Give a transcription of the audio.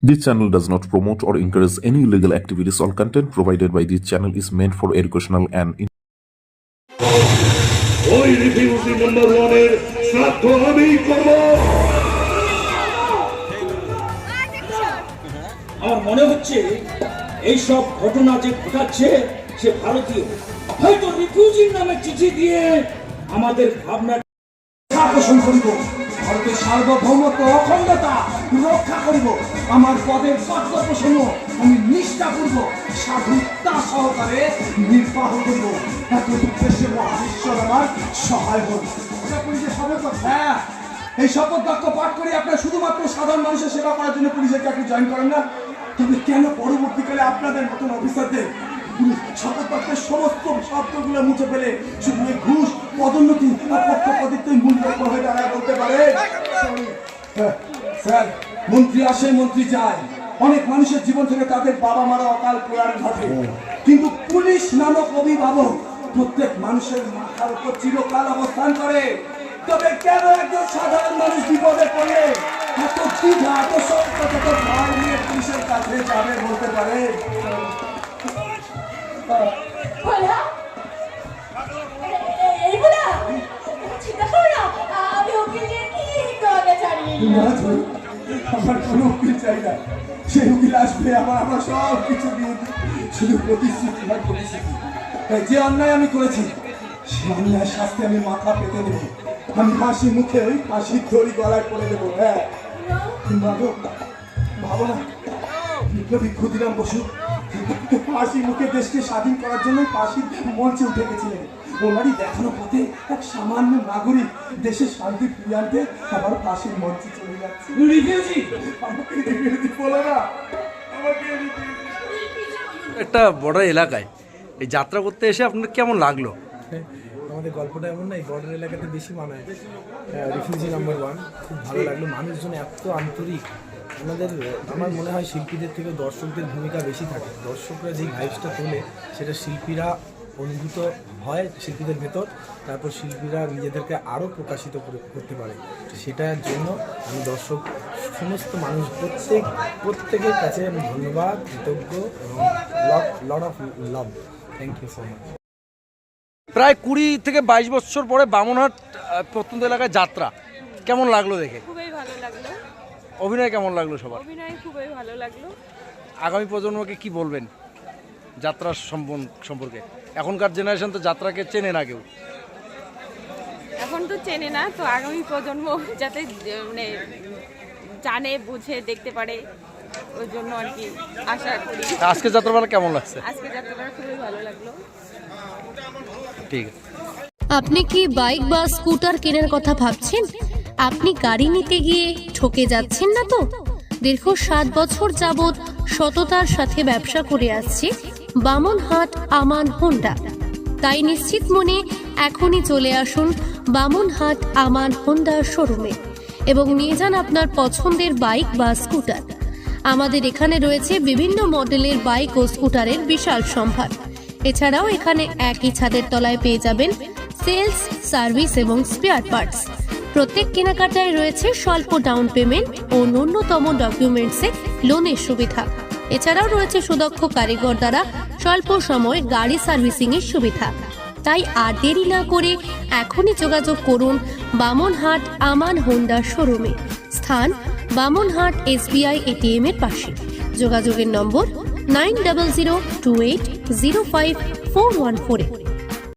This channel does not promote or encourage any illegal activities. All content provided by this channel is meant for educational and ওই refugee number 1 এর শ্রাদ্ধ আমি করব। আমার মনে হচ্ছে এই সব ঘটনা যে ঘটাচ্ছে সে ভারতীয়, হয়তো রিফিউজির নামে চিঠি দিয়ে আমাদের ভাবনা পোষণ করিব, ভারতের সার্বভৌমত্ব অখণ্ডতা রক্ষা করিব। আমার পদের কর্তব্য সমূহ আমি নিষ্ঠাপূর্ব সাধুতা সহকারে নির্বাহ করিব। এত উদ্দেশ্যে মহাবিশ্বর আমার সহায় হোক। পুলিশের শপথ, হ্যাঁ, এই শপথ বাক্য পাঠ করে আপনারা শুধুমাত্র সাধারণ মানুষের সেবা করার জন্য পুলিশের চাকরি জয়েন করেন না? তবে কেন পরবর্তীকালে আপনাদের মতন অফিসারদের শপথ বাক্যের সমস্ত শব্দগুলো মুছে ফেলে শুধু ঘুষ, পদোন্নতি আর পদোন্নতির মূল লক্ষ্য হয়ে দাঁড়ায় বলতে পারে? স্যার, মন্ত্রী আসে মন্ত্রী যায়, অনেক মানুষের জীবন থেকে তাদের বাবা মারা অকাল প্রয়াণ ঘটে, কিন্তু পুলিশ নামক অভিভাবক প্রত্যেক মানুষের মাথার উপর চিরকাল অবস্থান করে। তবে কেন একজন সাধারণ মানুষ বিপদে পড়লে এত দ্বিধা, এত সংকট, এত ভয় নিয়ে পুলিশের কাছে যাবে বলতে পারে? আমার কোনো উকিল চাই না, সেই উকিল আসবে আমার সব কিছু দিয়ে শুধু প্রতিশ্রুতি হয়, প্রতিশ্রুতি। তাই যে অন্যায় আমি করেছি সে অন্যায় শাস্তি আমি মাথা পেতে নেব। আমি হাসি মুখে ওই ফাঁসির দড়ি গলায় করে দেবো। হ্যাঁ, ভাবো না, বিপ্লবী ক্ষুদিরাম বসু ফাঁসি মুখে দেশকে স্বাধীন করার জন্য ফাঁসির মঞ্চে উঠে গেছিলেন। ওনারই দেখানো পথে এক সামান্য নাগরিক দেশের শান্তি ফিরিয়ে আনতে আবার ফাঁসির মঞ্চে চলে যাচ্ছে। আমাকে রিফিউজি বলো না, আমাকে একটা বর্ডার এলাকায় এই যাত্রা করতে এসে আপনার কেমন লাগলো? আমাদের গল্পটা এমন না, এই বর্ডার এলাকাতে বেশি মানায়। রিফিউজি নাম্বার 1 খুব ভালো লাগলো, মানুষজন এত আন্তরিক। আমার মনে হয় শিল্পীদের থেকে দর্শকদের ভূমিকা বেশি থাকে। দর্শকরা যেই ভাইবসটা তোলে সেটা শিল্পীরা অনুভূত হয় শিল্পীদের ভেতর, তারপর শিল্পীরা নিজেদেরকে আরও প্রকাশিত করতে পারে। সেটার জন্য আমি দর্শক সমস্ত মানুষ প্রত্যেকের কাছে আমি ধন্যবাদ, কৃতজ্ঞ এবং lot of love. Thank you so much. প্রায় 20 থেকে 22 বছর পরে বামনহাট প্রত্যন্ত এলাকায় যাত্রা কেমন লাগলো দেখে? খুবই ভালো লাগলো। অভিনয় কেমন লাগলো সবার? অভিনয় খুবই ভালো লাগলো। আগামী প্রজন্মকে কি বলবেন যাত্রার সম্পর্কে? এখনকার জেনারেশন তো যাত্রাকে চেনে না কেউ। এখন তো চেনে না, তো আগামী প্রজন্ম যাতে মানে জানে, বুঝে, দেখতে পারে, ওই জন্য আর কি আশা করি। আজকে যাত্রাপালা কেমন লাগছে? আজকে যাত্রাটা খুবই ভালো লাগলো। ঠিক আছে। আপনি কি বাইক বা স্কুটার কেনার কথা ভাবছেন? আপনি গাড়ি নিতে গিয়ে ঠকে যাচ্ছেন না তো? দীর্ঘ 7 বছর যাবৎ সততার সাথে ব্যবসা করে আসছে বামনহাট আমান হোন্ডা। তাই নিশ্চিত মনে এখনই চলে আসুন বামনহাট আমান হোন্ডা শোরুমে এবং নিয়ে যান আপনার পছন্দের বাইক বা স্কুটার। আমাদের এখানে রয়েছে বিভিন্ন মডেলের বাইক ও স্কুটারের বিশাল সম্ভার। এছাড়াও এখানে একই ছাদের তলায় পেয়ে যাবেন সেলস, সার্ভিস এবং স্পেয়ার পার্টস। প্রত্যেক কেনাকাটায় রয়েছে স্বল্প ডাউন পেমেন্ট ও ন্যূনতম ডকুমেন্টসে লোনের সুবিধা। এছাড়াও রয়েছে সুদক্ষ কারিগর দ্বারা স্বল্প সময়ে গাড়ি সার্ভিসিং এর সুবিধা। তাই আর দেরি না করে এখনই যোগাযোগ করুন বামনহাট আমান হোন্ডা শোরুমে। স্থান বামনহাট SBI ATM এর পাশে। যোগাযোগের নম্বর 9002805414।